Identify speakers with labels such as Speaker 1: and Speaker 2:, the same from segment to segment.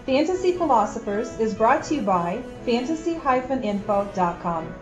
Speaker 1: Fantasy Philosophers is brought to you by fantasy-info.com.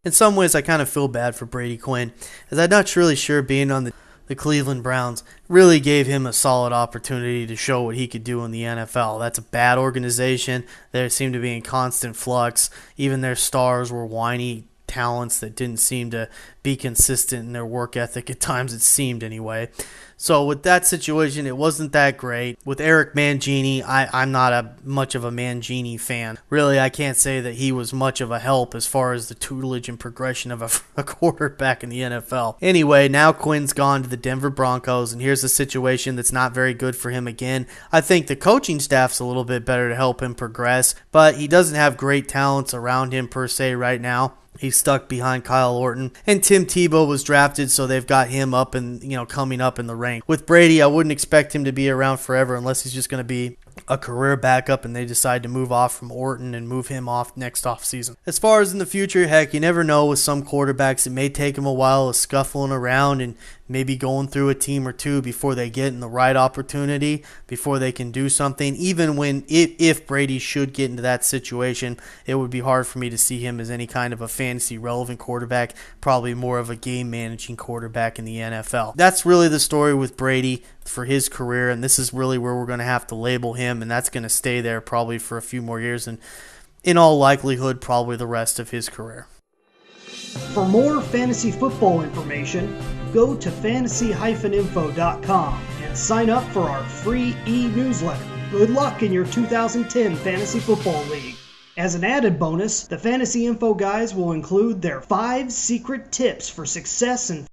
Speaker 2: In some ways, I kind of feel bad for Brady Quinn, as I'm not really sure being on the Cleveland Browns really gave him a solid opportunity to show what he could do in the NFL. That's a bad organization. They seem to be in constant flux. Even their stars were whiny talents that didn't seem to be consistent in their work ethic at times, it seemed anyway. So with that situation, it wasn't that great. With Eric Mangini, I'm not much of a Mangini fan. Really, I can't say that he was much of a help as far as the tutelage and progression of a quarterback in the NFL. Anyway, now Quinn's gone to the Denver Broncos, and here's a situation that's not very good for him again. I think the coaching staff's a little bit better to help him progress, but he doesn't have great talents around him per se right now. He's stuck behind Kyle Orton, and Tim Tebow was drafted, so they've got him up and coming up in the rank. With Brady, I wouldn't expect him to be around forever unless he's just going to be a career backup and they decide to move off from Orton and move him off next offseason. As far as in the future, heck, you never know with some quarterbacks. It may take them a while of scuffling around and maybe going through a team or two before they get in the right opportunity, before they can do something. Even when, if Brady should get into that situation, it would be hard for me to see him as any kind of a fantasy relevant quarterback, probably more of a game managing quarterback in the NFL. That's really the story with Brady for his career, and this is really where we're going to have to label him, and that's going to stay there probably for a few more years, and in all likelihood, probably the rest of his career.
Speaker 3: For more fantasy football information, go to fantasy-info.com and sign up for our free e-newsletter. Good luck in your 2010 Fantasy Football League. As an added bonus, the Fantasy Info guys will include their 5 secret tips for success in